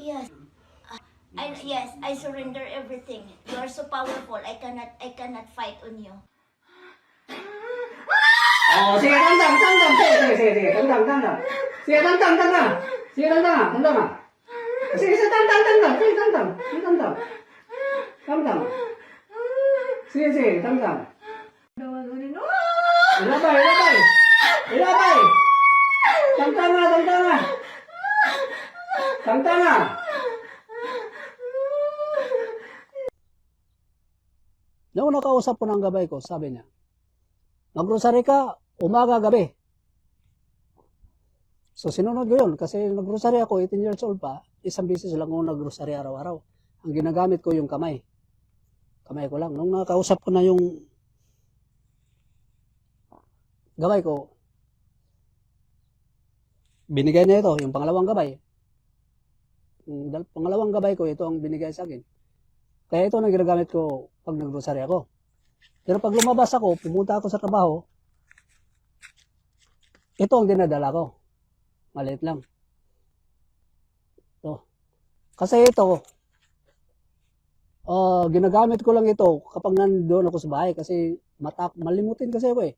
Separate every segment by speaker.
Speaker 1: Yes. Yes, I surrender everything. You are so powerful. I cannot fight on you.
Speaker 2: Oh, sige, tandang. Sige, tandang. Sige, tandang. Sige, tandang. Sige, tandang. Sige, tandang. Sige, tandang. Ilabay. Tandang. Noong nakausap ko ng gabay ko, sabi niya, mag-grocery ka, umaga, gabi. So, sinunod ko yun. Kasi nag-grocery ako, 18 years old pa, isang beses lang ako nag-grocery araw-araw. Ang ginagamit ko yung kamay. Kamay ko lang. Nung nakausap ko na yung gabay ko, binigay niya ito, yung pangalawang gabay. Yung pangalawang gabay ko, ito ang binigay sa akin. Kaya ito ang ginagamit ko pag nag-grocery ako. Pero pag lumabas ako, pumunta ako sa trabaho, ito ang dinadala ko. Maliit lang. Ito. Kasi ito, ginagamit ko lang ito kapag nandoon ako sa bahay kasi malimutin kasi ako eh.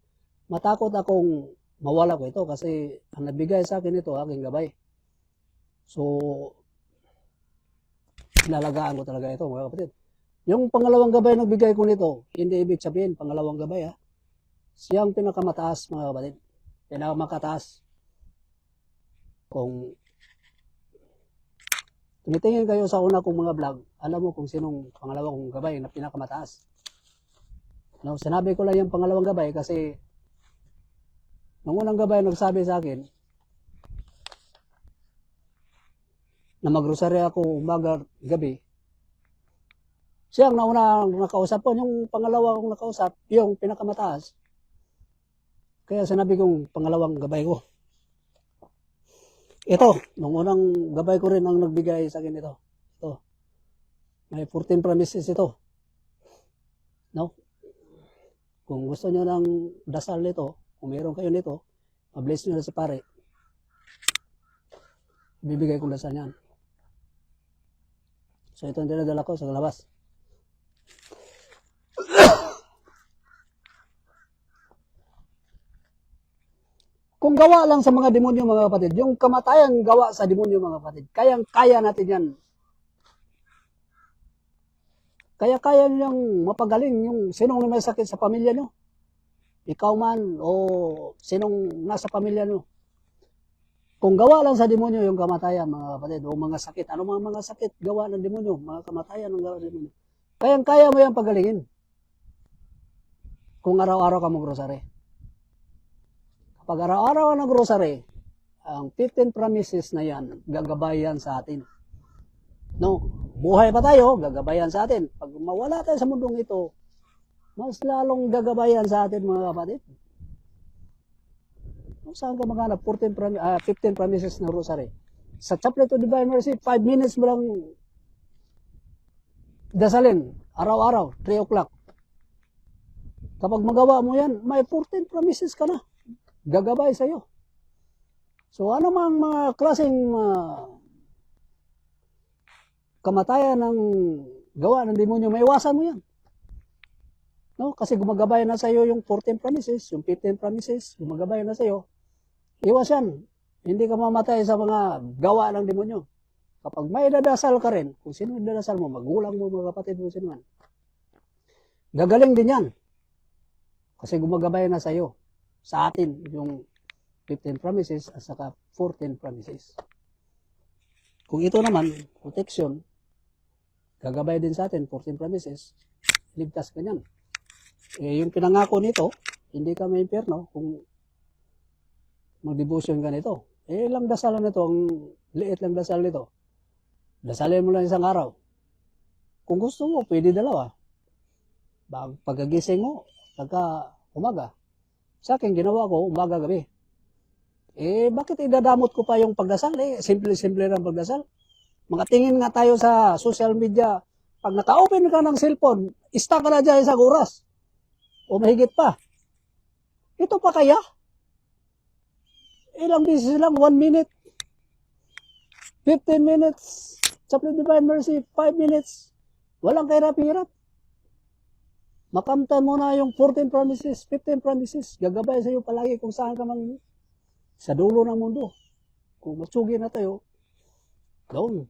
Speaker 2: Matakot akong mawala ko ito kasi ang nabigay sa akin ito, aking gabay. So, ilalagaan ko talaga ito mga kapatid. Yung pangalawang gabay na nagbigay ko nito, hindi ibig sabihin pangalawang gabay ha. Siyang pinakamataas mga kapatid. Pinakamataas. Kung tumitingin kayo sa una kong mga vlog, alam mo kung sinong pangalawang gabay na pinakamataas. No, sinabi ko lang yung pangalawang gabay kasi nung unang gabay nagsabi sa akin na mag-grocery ako umaga, gabi. Siya ang nauna nakausap ko, yung pangalawa kong nakausap, yung pinakamataas. Kaya sinabi kong pangalawang gabay ko. Ito, nung unang gabay ko rin ang nagbigay sa akin ito. Ito. May 14 promises ito. No? Kung gusto nyo ng dasal nito, kung mayroon kayo nito, ma-bless nyo na sa pare. Bibigay kong dasal niyan. So ito ang dinadala ko sa labas. Kung gawa lang sa mga demonyo mga kapatid, yung kamatayan gawa sa demonyo mga kapatid, kayang-kaya natin yan. Kaya-kaya niyang mapagaling yung sinong may sakit sa pamilya nyo. Ikaw man o sinong nasa pamilya nyo. Kung gawa lang sa demonyo yung kamatayan mga kapatid, o mga sakit, ano mga sakit gawa ng demonyo, mga kamatayan ng gawa ng demonyo. Kayang-kaya mo yung pagalingin. Kung araw-araw ka mag-grocery. Kapag araw-araw ka nag-grocery, ang 15 promises na yan, gagabayan sa atin. No? Buhay pa tayo, gagabayan sa atin. Pag mawala tayo sa mundong ito, mas lalong gagabayan sa atin mga kapatid. Saan ka maghanap? 15 promises na rosary. Sa Chaplet of Divine Mercy, 5 minutes mo lang dasalin. Araw-araw, 3 o'clock. Kapag magawa mo yan, may 14 promises ka na. Gagabay sa'yo. So ano mang mga klaseng kamatayan ng gawa ng demonyo, may iwasan mo yan. No? Kasi gumagabay na sa'yo yung 14 promises, yung 15 promises, gumagabay na sa'yo. Iwas yan. Hindi ka mamatay sa mga gawa ng demonyo. Kapag may dadasal ka rin, kung sino yung dadasal mo, magulang mo, mga kapatid mo, sino man, gagaling din yan. Kasi gumagabay na sa'yo. Sa atin, yung 15 promises at saka 14 promises. Kung ito naman, protection, gagabay din sa atin, 14 promises, ligtas ka niyan. Yung pinangako nito, hindi ka may impyerno kung mag-devotion ka nito. Lang dasalan nito, ang liit lang dasal nito. Dasalin mo lang isang araw. Kung gusto mo, pwede dalawa. Pagkagising mo, pagka umaga. Sa akin, ginawa ko, umaga gabi. Bakit idadamot ko pa yung pagdasal? Simple-simple lang pagdasal. Mga tingin nga tayo sa social media. Pag naka-open ka ng cellphone, stuck ka na dyan isang oras. O mahigit pa. Ito pa kaya? Ilang beses lang, 1 minute, 15 minutes, Chaplain Divine Mercy, 5 minutes. Walang kahirap-hirap. Makamtan mo na yung 14 promises, 15 promises. Gagabay sa iyo palagi kung saan ka man sa dulo ng mundo. Kung masugi na tayo, doon.